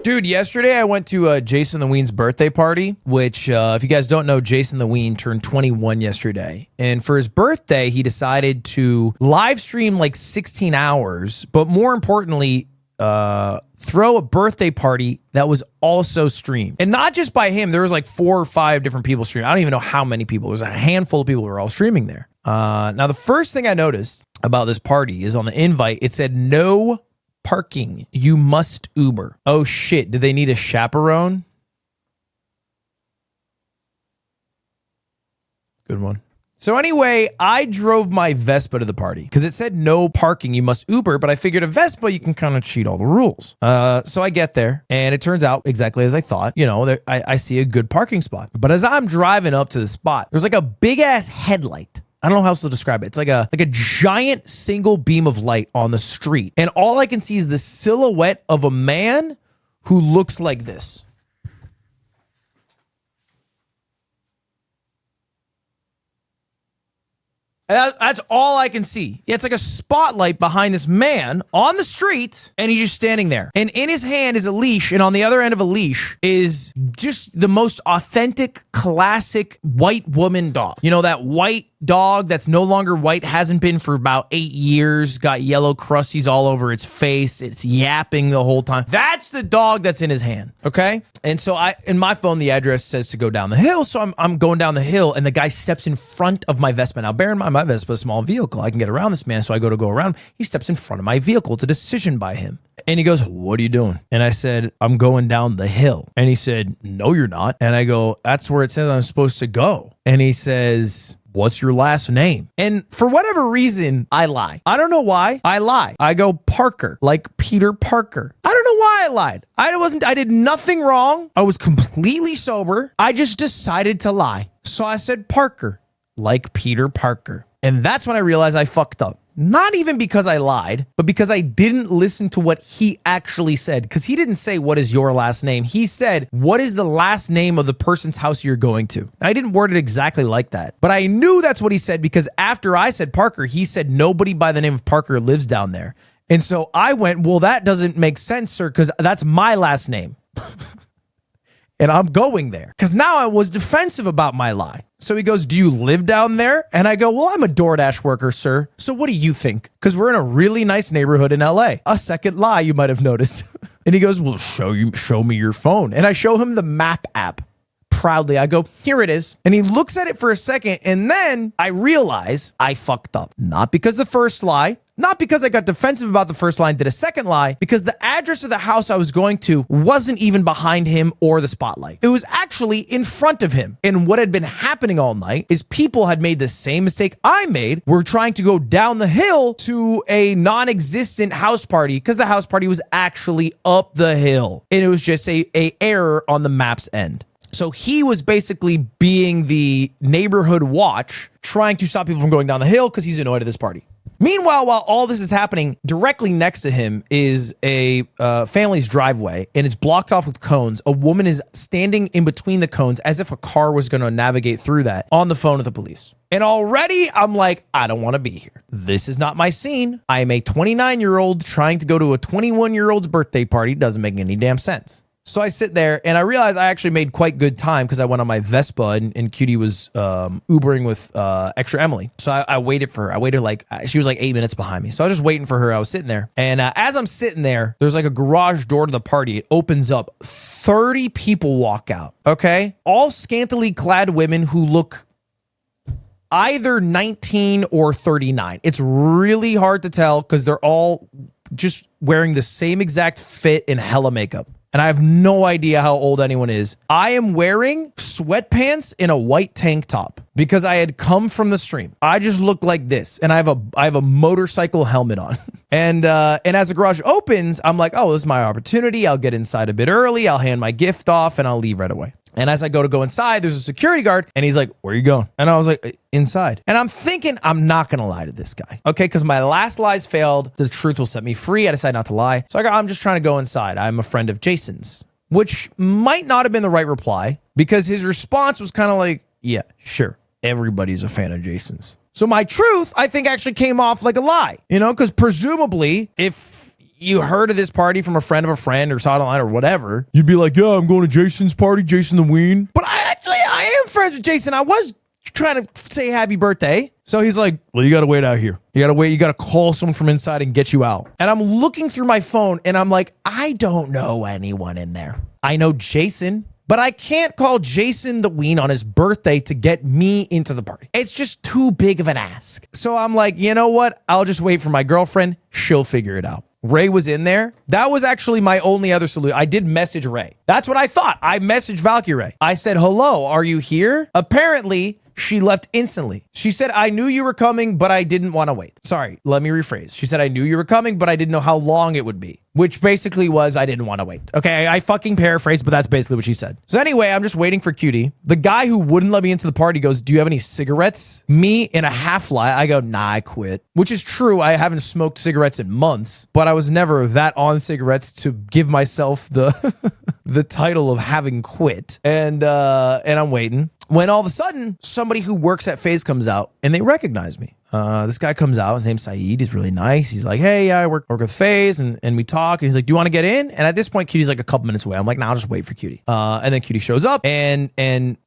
Dude, yesterday I went to JasonTheWeen's birthday party, which, if you guys don't know, Jason the Ween turned 21 yesterday. And for his birthday, he decided to live stream like 16 hours, but more importantly, throw a birthday party that was also streamed. And not just by him, there was like 4 or 5 different people streaming. I don't even know how many people. There was a handful of people who were all streaming there. Now, the first thing I noticed about this party is on the invite, it said no parking. You must Uber. Oh shit, did they need a chaperone? Good one. So anyway, I drove my Vespa to the party because it said no parking, you must Uber, but I figured a Vespa, you can kind of cheat all the rules. So I get there and it turns out exactly as I thought. You know, I see a good parking spot. But as I'm driving up to the spot, there's like a big ass headlight. I don't know how else to describe it. It's like a giant single beam of light on the street. And all I can see is the silhouette of a man who looks like this. And that's all I can see. It's like a spotlight behind this man on the street, and he's just standing there. And in his hand is a leash, and on the other end of a leash is just the most authentic, classic white woman dog. You know, that white dog that's no longer white, hasn't been for about 8 years, got yellow crusties all over its face, it's yapping the whole time. That's the dog that's in his hand, okay? And so in my phone, the address says to go down the hill, so I'm going down the hill, and the guy steps in front of my Vespa. Now, bear in mind, my Vespa is a small vehicle. I can get around this man, so I go around. He steps in front of my vehicle. It's a decision by him. And he goes, what are you doing? And I said, I'm going down the hill. And he said, no, you're not. And I go, that's where it says I'm supposed to go. And he says, what's your last name? And for whatever reason, I lie. I don't know why. I lie. I go Parker, like Peter Parker. I don't know why I lied. I did nothing wrong. I was completely sober. I just decided to lie. So I said Parker, like Peter Parker. And that's when I realized I fucked up. Not even because I lied, but because I didn't listen to what he actually said. Because he didn't say, what is your last name? He said, what is the last name of the person's house you're going to? I didn't word it exactly like that, but I knew that's what he said because after I said Parker, he said nobody by the name of Parker lives down there. And so I went, well, that doesn't make sense, sir, because that's my last name. And I'm going there because now I was defensive about my lie. So he goes, do you live down there? And I go, well, I'm a DoorDash worker, sir. So what do you think? Because we're in a really nice neighborhood in LA. A second lie, you might have noticed. And he goes, well, show me your phone. And I show him the map app. Proudly, I go, here it is. And he looks at it for a second. And then I realize I fucked up. Not because the first lie, not because I got defensive about the first lie and did a second lie, because the address of the house I was going to wasn't even behind him or the spotlight. It was actually in front of him. And what had been happening all night is people had made the same mistake I made. We're trying to go down the hill to a non-existent house party because the house party was actually up the hill. And it was just a error on the map's end. So he was basically being the neighborhood watch, trying to stop people from going down the hill because he's annoyed at this party. Meanwhile, while all this is happening, directly next to him is a family's driveway, and it's blocked off with cones. A woman is standing in between the cones as if a car was going to navigate through that on the phone with the police. And already I'm like, I don't want to be here. This is not my scene. I am a 29-year-old trying to go to a 21-year-old's birthday party. Doesn't make any damn sense. So I sit there and I realize I actually made quite good time because I went on my Vespa and Cutie was Ubering with extra Emily. So I waited for her. I waited she was like 8 minutes behind me. So I was just waiting for her. I was sitting there. And as I'm sitting there, there's like a garage door to the party. It opens up. 30 people walk out. Okay. All scantily clad women who look either 19 or 39. It's really hard to tell because they're all just wearing the same exact fit and hella makeup. And I have no idea how old anyone is. I am wearing sweatpants and a white tank top because I had come from the stream. I just look like this, and I have a motorcycle helmet on. And as the garage opens, I'm like, oh, this is my opportunity. I'll get inside a bit early. I'll hand my gift off, and I'll leave right away. And as I go inside, there's a security guard, and he's like, where are you going? And I was like, inside. And I'm thinking, I'm not going to lie to this guy, okay? Because my last lies failed. The truth will set me free. I decided not to lie. So I'm just trying to go inside. I'm a friend of Jason's, which might not have been the right reply because his response was kind of like, yeah, sure. Everybody's a fan of Jason's. So my truth, I think, actually came off like a lie, because presumably if you heard of this party from a friend of a friend or saw it online or whatever, you'd be like, yeah, I'm going to Jason's party, Jason the Ween. But I am friends with Jason. I was trying to say happy birthday. So he's like, well, you got to wait out here. You got to wait. You got to call someone from inside and get you out. And I'm looking through my phone and I'm like, I don't know anyone in there. I know Jason, but I can't call Jason the Ween on his birthday to get me into the party. It's just too big of an ask. So I'm like, you know what? I'll just wait for my girlfriend. She'll figure it out. Ray was in there. That was actually my only other solution. I did message Ray. That's what I thought. I messaged Valkyrie. I said, hello, are you here? Apparently, she left instantly. She said, I knew you were coming, but I didn't want to wait. Sorry, let me rephrase. She said, I knew you were coming, but I didn't know how long it would be. Which basically was, I didn't want to wait. Okay, I fucking paraphrased, but that's basically what she said. So anyway, I'm just waiting for Cutie. The guy who wouldn't let me into the party goes, do you have any cigarettes? Me in a half lie, I go, nah, I quit. Which is true, I haven't smoked cigarettes in months, but I was never that on cigarettes to give myself the the title of having quit. And I'm waiting. When all of a sudden, somebody who works at FaZe comes out and they recognize me. This guy comes out, his name's Saeed, he's really nice. He's like, hey, I work with FaZe, and we talk, and he's like, do you want to get in? And at this point, Cutie's like a couple minutes away. I'm like, nah, I'll just wait for Cutie. And then Cutie shows up, and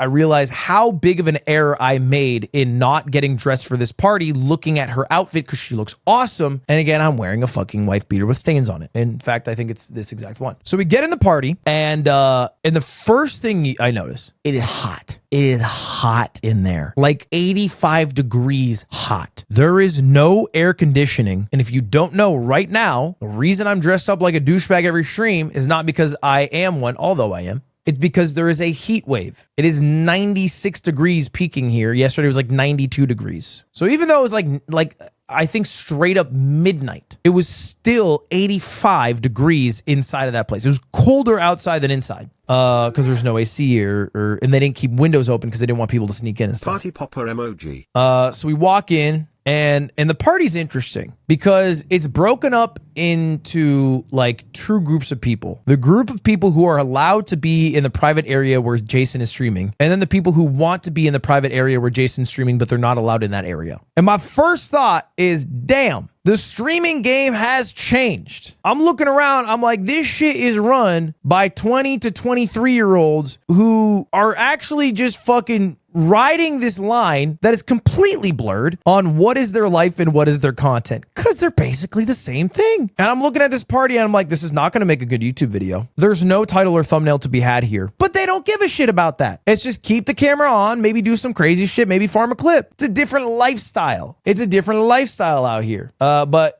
I realize how big of an error I made in not getting dressed for this party, looking at her outfit, because she looks awesome. And again, I'm wearing a fucking wife beater with stains on it. In fact, I think it's this exact one. So we get in the party, and the first thing I notice, it is hot. It is hot in there, like 85 degrees hot. There is no air conditioning. And if you don't know right now, the reason I'm dressed up like a douchebag every stream is not because I am one, although I am. It's because there is a heat wave. It is 96 degrees peaking here. Yesterday was like 92 degrees. So even though it was like I think straight up midnight, it was still 85 degrees inside of that place. It was colder outside than inside. Because there's no AC and they didn't keep windows open because they didn't want people to sneak in and stuff. Party popper emoji. So we walk in, and the party's interesting because it's broken up into like two groups of people. The group of people who are allowed to be in the private area where Jason is streaming, and then the people who want to be in the private area where Jason's streaming, but they're not allowed in that area. And my first thought is, damn, the streaming game has changed. I'm looking around, I'm like, this shit is run by 20 to 23-year-olds who are actually just fucking riding this line that is completely blurred on what is their life and what is their content, because they're basically the same thing. And I'm looking at this party and I'm like, this is not going to make a good YouTube video. There's no title or thumbnail to be had here, but they don't give a shit about that. It's just keep the camera on, maybe do some crazy shit, maybe farm a clip. It's a different lifestyle. It's a different lifestyle out here.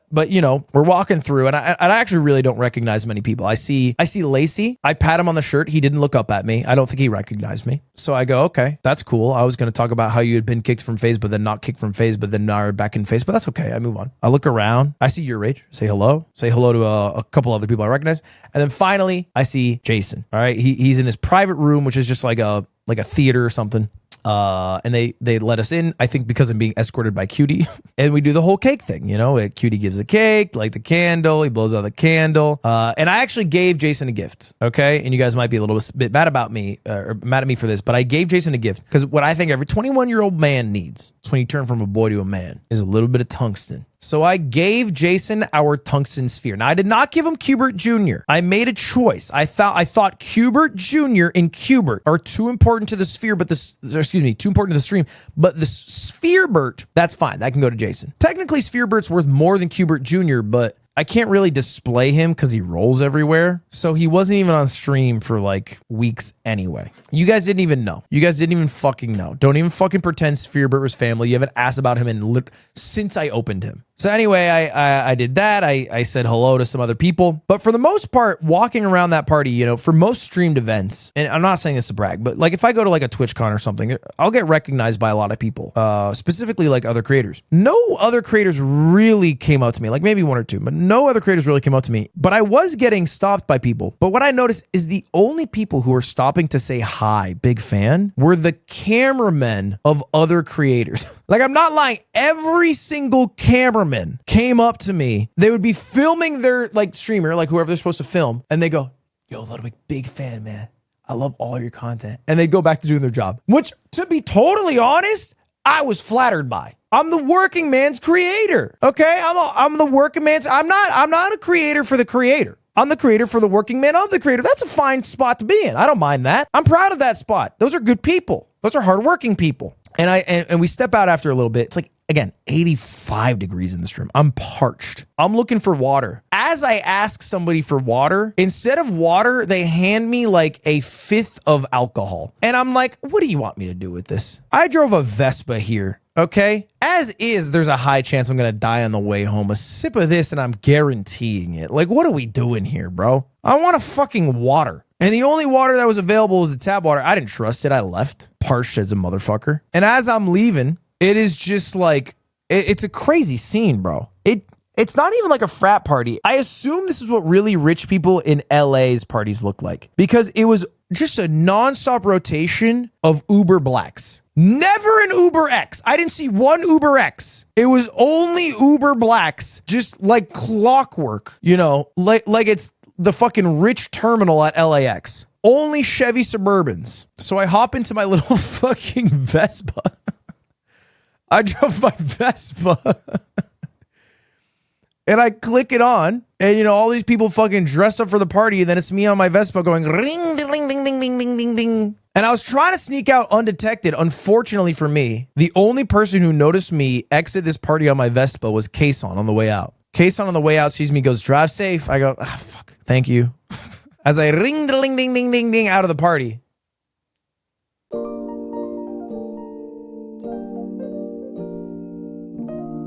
But you know, we're walking through, and I actually really don't recognize many people. I see Lacey. I pat him on the shirt. He didn't look up at me. I don't think he recognized me. So I go, okay, that's cool. I was going to talk about how you had been kicked from FaZe, but then not kicked from FaZe, but then now you're back in FaZe. But that's okay. I move on. I look around. I see your Rage. Say hello. Say hello to a couple other people I recognize. And then finally, I see Jason. All right, he's in this private room, which is just like a theater or something. And they let us in, I think because I'm being escorted by Cutie. And we do the whole cake thing, you know, Cutie gives the cake, light the candle, he blows out the candle. And I actually gave Jason a gift, okay? And you guys might be a little bit mad about me, or mad at me for this, but I gave Jason a gift because what I think every 21-year-old man needs, it's when you turn from a boy to a man, is a little bit of tungsten. So I gave Jason our tungsten sphere. Now, I did not give him Cubert Jr. I made a choice. I thought Cubert Jr. and Cubert are too important to the sphere, but too important to the stream. But the Spherebert, that's fine. That can go to Jason. Technically, Spherebert's worth more than Cubert Jr., but I can't really display him because he rolls everywhere. So he wasn't even on stream for like weeks anyway. You guys didn't even know. You guys didn't even fucking know. Don't even fucking pretend Spherebert was family. You haven't asked about him since I opened him. So anyway, I did that. I said hello to some other people. But for the most part, walking around that party, you know, for most streamed events, and I'm not saying this to brag, but like if I go to like a TwitchCon or something, I'll get recognized by a lot of people, specifically like other creators. No other creators really came out to me, like maybe one or two, but no other creators really came out to me. But I was getting stopped by people. But what I noticed is the only people who were stopping to say hi, big fan, were the cameramen of other creators. Like, I'm not lying. Every single cameraman came up to me. They would be filming their like streamer, like whoever they're supposed to film, and they go, yo, Ludwig, big fan, man. I love all your content. And they go back to doing their job, which, to be totally honest, I was flattered by. I'm the working man's creator. Okay, I'm the working man's. I'm not a creator for the creator. I'm the creator for the working man of the creator. That's a fine spot to be in. I don't mind that. I'm proud of that spot. Those are good people. Those are hardworking people. And we step out after a little bit. It's like, again, 85 degrees in this room. I'm parched. I'm looking for water. As I ask somebody for water, instead of water, they hand me like a fifth of alcohol. And I'm like, what do you want me to do with this? I drove a Vespa here. Okay? As is, there's a high chance I'm going to die on the way home. A sip of this and I'm guaranteeing it. Like, what are we doing here, bro? I want a fucking water. And the only water that was available was the tap water. I didn't trust it. I left. Parched as a motherfucker. And as I'm leaving, it is just like, it's a crazy scene, bro. It's not even like a frat party. I assume this is what really rich people in LA's parties look like. Because it was just a nonstop rotation of Uber Blacks. Never an Uber X. I didn't see one Uber X. It was only Uber Blacks, just like clockwork, you know, like it's the fucking rich terminal at LAX. Only Chevy Suburbans. So I hop into my little fucking Vespa. I drove my Vespa. And I click it on, and you know, all these people fucking dress up for the party, and then it's me on my Vespa going ring, ding, ding, ding, ding, ding, ding, ding, ding. And I was trying to sneak out undetected. Unfortunately for me, the only person who noticed me exit this party on my Vespa was Kason on the way out. Kason on the way out sees me, goes, drive safe. I go, fuck, thank you. As I ring, ding, ding, ding, ding, ding, out of the party.